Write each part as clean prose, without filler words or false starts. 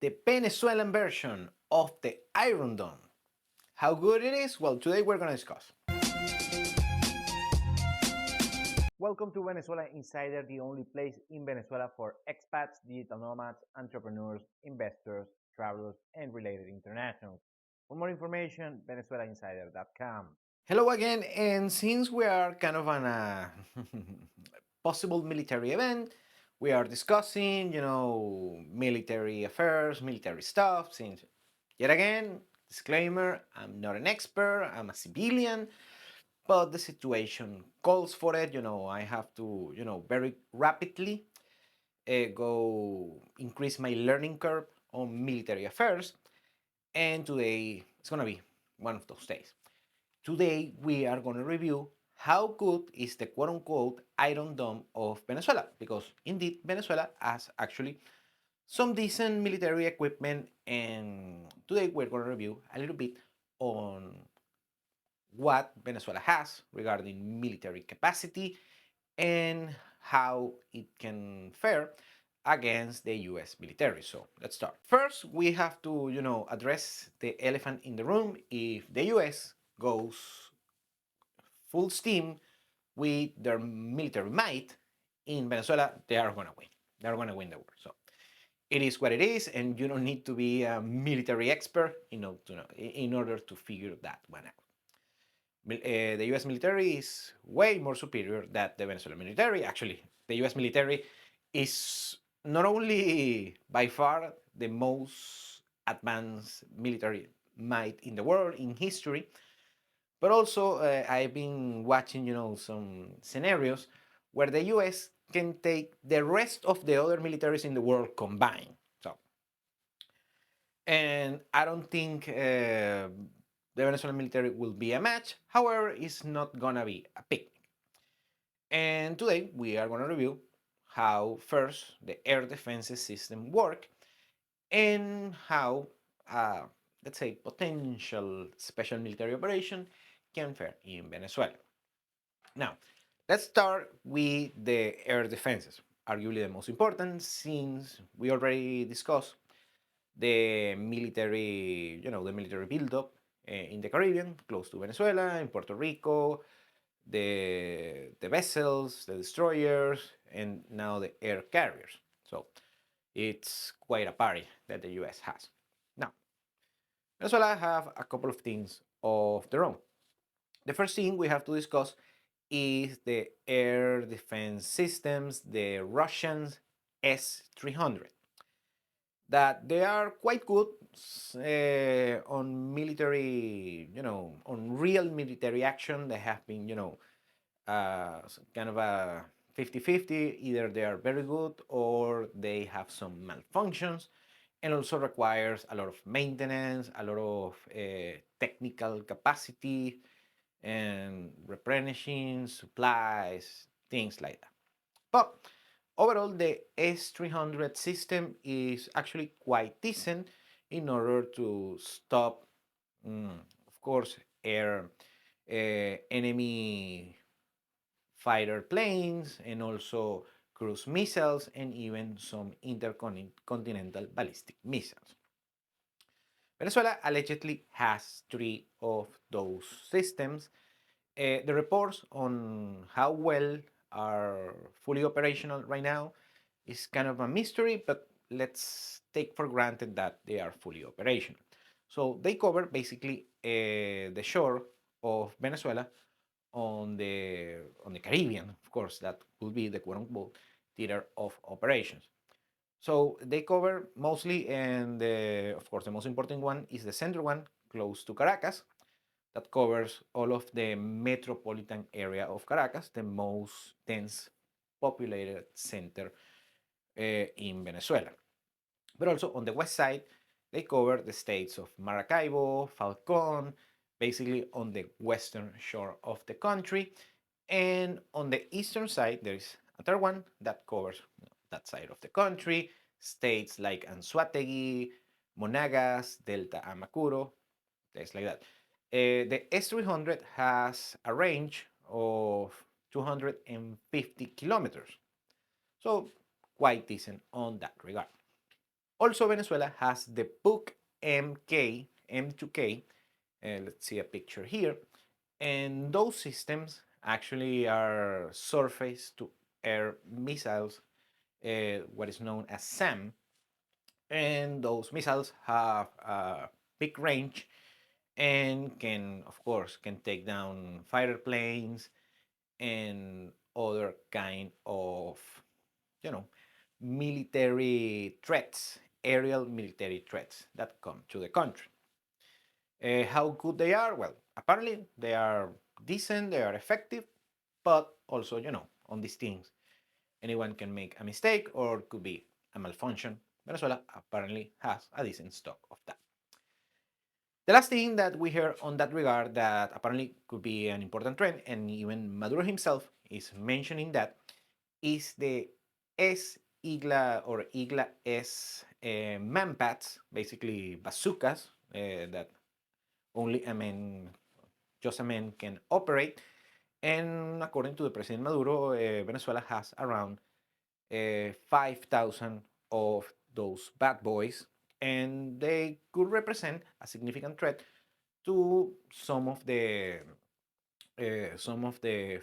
the Venezuelan version of the Iron Dome. How good it is? Well, today we're going to discuss. Welcome to Venezuela Insider, the only place in Venezuela for expats, digital nomads, entrepreneurs, investors, travelers, and related internationals. For more information, venezuelainsider.com. Hello again, and since we are kind of on a possible military event, we are discussing, military affairs, military stuff. Since, yet again, disclaimer, I'm not an expert, I'm a civilian, but the situation calls for it. I have to, very rapidly go increase my learning curve on military affairs, and today it's gonna be one of those days. Today we are going to review how good is the quote-unquote Iron Dome of Venezuela, because indeed Venezuela has actually some decent military equipment, and today we're going to review a little bit on what Venezuela has regarding military capacity and how it can fare against the US military. So let's start. First, we have to, address the elephant in the room. If the US goes full steam with their military might in Venezuela, they are going to win. They're going to win the war. So it is what it is, and you don't need to be a military expert in order to figure that one out. The US military is way more superior than the Venezuelan military. Actually, the US military is not only by far the most advanced military might in the world in history, but also I've been watching, some scenarios where the US can take the rest of the other militaries in the world combined. So, and I don't think the Venezuelan military will be a match. However, it's not gonna be a picnic. And today we are gonna review how first the air defenses system work and how, let's say, potential special military operation can fare in Venezuela. Now, let's start with the air defenses, arguably the most important, since we already discussed the military, the military buildup in the Caribbean, close to Venezuela, in Puerto Rico, the vessels, the destroyers, and now the air carriers. So it's quite a party that the US has. Now, Venezuela have a couple of things of their own. The first thing we have to discuss is the air defense systems, the Russian S-300, that they are quite good on military, on real military action. They have been, kind of a 50-50. Either they are very good or they have some malfunctions, and also requires a lot of maintenance, a lot of technical capacity, and replenishing supplies, things like that. But overall, the S-300 system is actually quite decent in order to stop, of course, enemy fighter planes, and also cruise missiles, and even some intercontinental ballistic missiles. Venezuela allegedly has three of those systems. The reports on how well are fully operational right now is kind of a mystery, but let's take for granted that they are fully operational. So they cover basically the shore of Venezuela on the Caribbean, of course, that will be the quote-unquote theater of operations. So they cover mostly, and of course the most important one is the center one, close to Caracas, that covers all of the metropolitan area of Caracas, the most dense populated center in Venezuela. But also on the west side, they cover the states of Maracaibo, Falcon, basically on the western shore of the country. And on the eastern side, there is a third one that covers that side of the country, states like Anzoátegui, Monagas, Delta Amacuro, things like that. The S300 has a range of 250 kilometers, so quite decent on that regard. Also, Venezuela has the PUC MK, M2K. Let's see a picture here. And those systems actually are surface to air missiles, what is known as SAM. And those missiles have a big range and can, of course, can take down fighter planes and other kind of, you know, military threats, aerial military threats that come to the country. How good they are? Well, apparently they are decent, they are effective, but also, on these things, anyone can make a mistake or could be a malfunction. Venezuela apparently has a decent stock of that. The last thing that we hear on that regard that apparently could be an important trend, and even Maduro himself is mentioning that, is the S Igla or Igla S manpads, basically bazookas that only a man, just a man can operate. And according to the President Maduro, Venezuela has around 5,000 of those bad boys, and they could represent a significant threat to some of the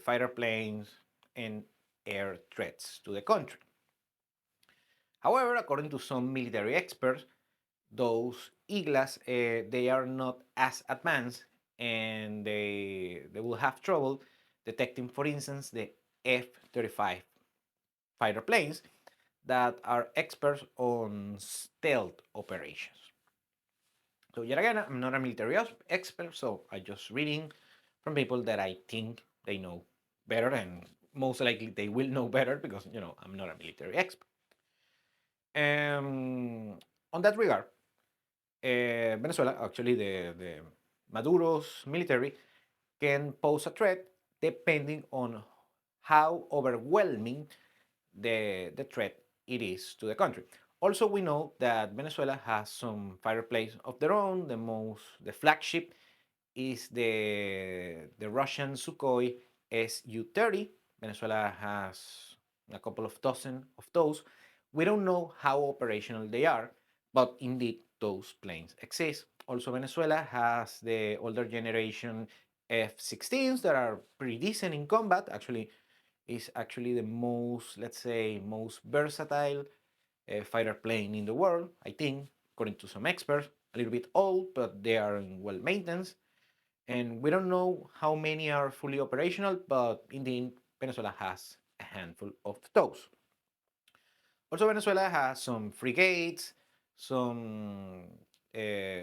fighter planes and air threats to the country. However, according to some military experts, those iglas they are not as advanced, and they will have trouble detecting, for instance, the F-35 fighter planes that are experts on stealth operations. So yet again, I'm not a military expert, so I just reading from people that I think they know better, and most likely they will know better because I'm not a military expert. On that regard, Venezuela, actually, the Maduro's military can pose a threat depending on how overwhelming the threat it is to the country. Also, we know that Venezuela has some fighter planes of their own. The flagship is the Russian Sukhoi Su-30. Venezuela has a couple of dozen of those. We don't know how operational they are, but indeed those planes exist. Also, Venezuela has the older generation F-16s that are pretty decent in combat. Actually, is actually the most, let's say, most versatile fighter plane in the world, I think, according to some experts. A little bit old, but they are in well maintenance. And we don't know how many are fully operational, but indeed, Venezuela has a handful of those. Also, Venezuela has some frigates, some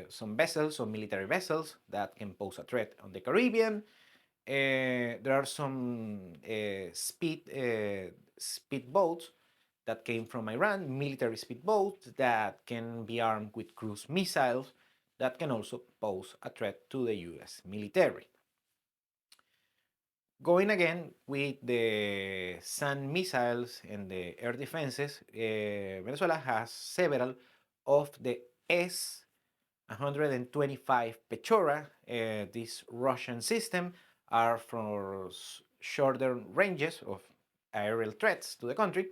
some vessels, some military vessels that can pose a threat on the Caribbean. There are some speed boats that came from Iran, military speedboats that can be armed with cruise missiles that can also pose a threat to the US military. Going again with the sun missiles and the air defenses, Venezuela has several of the S-125 Pechora. This Russian system are for shorter ranges of aerial threats to the country,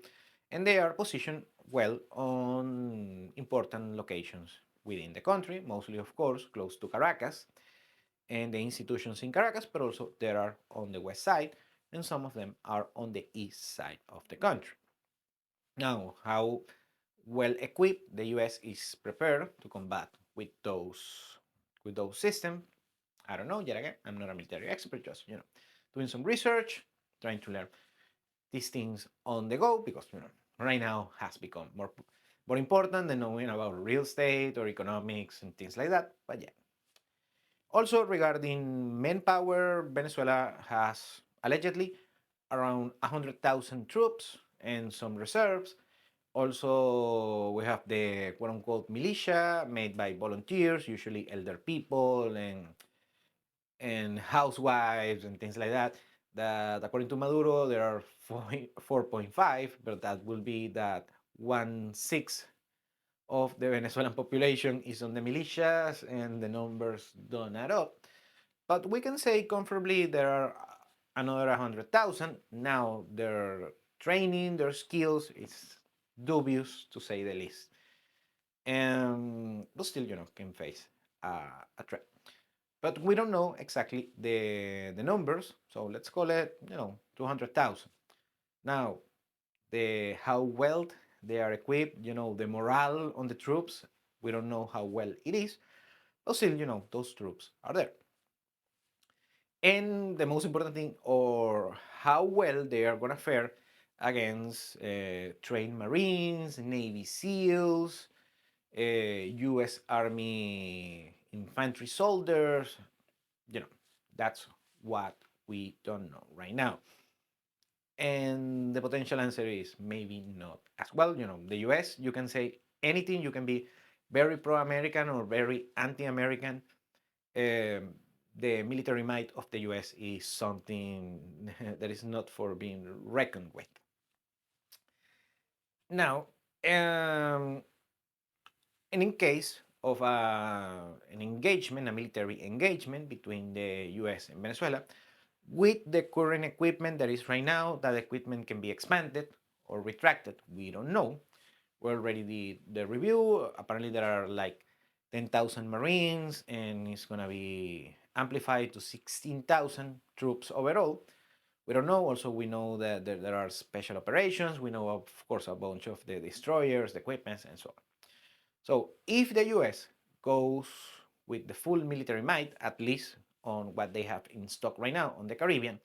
and they are positioned well on important locations within the country, mostly, of course, close to Caracas and the institutions in Caracas, but also there are on the west side, and some of them are on the east side of the country. Now, how well equipped the US is prepared to combat with those systems, I don't know. Yet again, I'm not a military expert, just doing some research, trying to learn these things on the go because right now has become more important than knowing about real estate or economics and things like that. But yeah, also, regarding manpower, Venezuela has allegedly around 100,000 troops and some reserves. Also, we have the quote unquote militia made by volunteers, usually elder people and housewives and things like that. That according to Maduro, there are 4.5, but that will be that 1/6 of the Venezuelan population is on the militias, and the numbers don't add up. But we can say comfortably there are another 100,000. Now their training, their skills is dubious to say the least. but still, can face a threat. But we don't know exactly the numbers, so let's call it 200,000. Now, the how well they are equipped, the morale on the troops, we don't know how well it is, but still, those troops are there. And the most important thing, or how well they are gonna fare against trained Marines, Navy SEALs, U.S. Army infantry soldiers. That's what we don't know right now. And the potential answer is maybe not as well. The US, you can say anything, you can be very pro American or very anti American. The military might of the US is something that is not for being reckoned with. Now, and in case of an engagement, a military engagement between the US and Venezuela, with the current equipment that is right now, that equipment can be expanded or retracted. We don't know. We already did the review. Apparently, there are like 10,000 Marines, and it's going to be amplified to 16,000 troops overall. We don't know. Also, we know that there are special operations. We know, of course, a bunch of the destroyers, the equipments, and so on. So, if the US goes with the full military might, at least on what they have in stock right now on the Caribbean,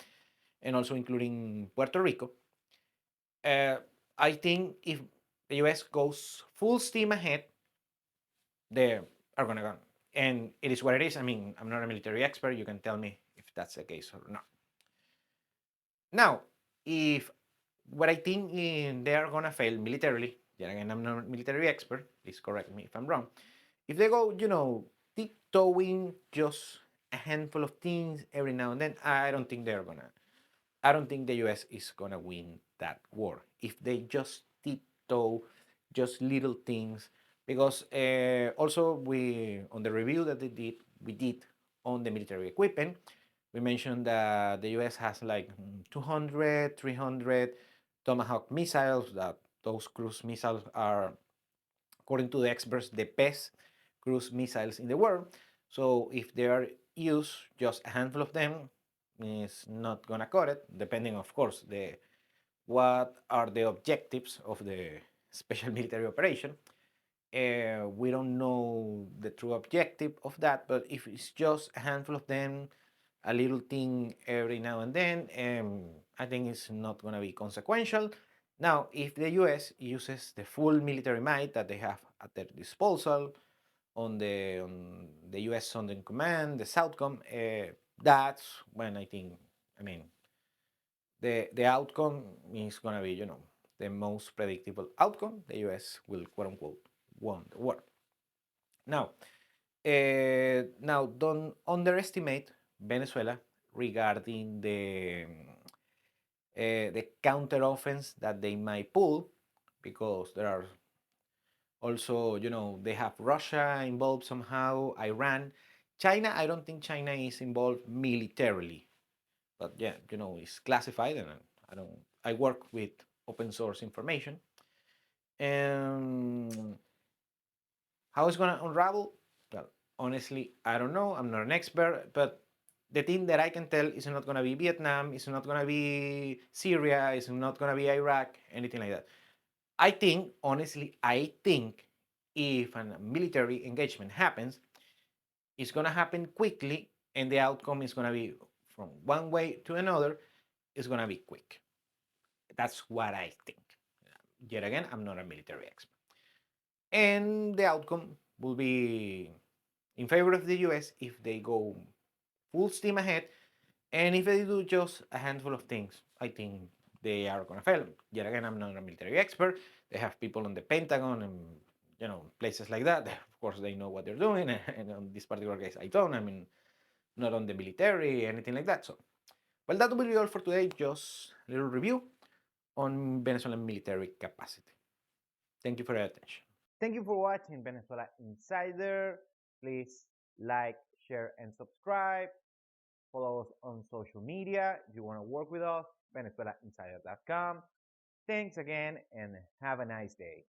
and also including Puerto Rico, uh, I think if the US goes full steam ahead, they are going to go. And it is what it is. I mean, I'm not a military expert. You can tell me if that's the case or not. Now, if what I think they are going to fail militarily, yet again, I'm not a military expert. Please correct me if I'm wrong. If they go, tiptoeing just a handful of things every now and then, I don't think they're going to I don't think the US is gonna win that war if they just tiptoe just little things. Because also we on the review that we did on the military equipment, we mentioned that the US has like 200, 300 Tomahawk missiles. That those cruise missiles are, according to the experts, the best cruise missiles in the world. So if they are used, just a handful of them is not gonna cut it. Depending, of course, the what are the objectives of the special military operation. We don't know the true objective of that, but if it's just a handful of them, a little thing every now and then, I think it's not going to be consequential. Now, if the US uses the full military might that they have at their disposal on the US Southern Command, the Southcom, that's when I mean, the outcome is going to be, the most predictable outcome. The US will, quote unquote, won the war. Now, don't underestimate Venezuela regarding the counter offense that they might pull, because there are also, they have Russia involved somehow, Iran, China. I don't think China is involved militarily, but yeah, it's classified, and I work with open source information. And how it's gonna unravel? Well, honestly, I don't know. I'm not an expert, but the thing that I can tell is not gonna be Vietnam, it's not gonna be Syria, it's not gonna be Iraq, anything like that. I think if a military engagement happens, it's gonna happen quickly, and the outcome is gonna be from one way to another. It's gonna be quick. That's what I think. Yet again, I'm not a military expert. And the outcome will be in favor of the US if they go full steam ahead. And if they do just a handful of things, I think they are going to fail. Yet again, I'm not a military expert. They have people on the Pentagon and places like that. Of course, they know what they're doing. And on this particular case, I don't. I mean, not on the military, anything like that. So, well, that will be all for today. Just a little review on Venezuelan military capacity. Thank you for your attention. Thank you for watching Venezuela Insider. Please like, share, and subscribe. Follow us on social media. If you want to work with us, venezuelainsider.com. Thanks again and have a nice day.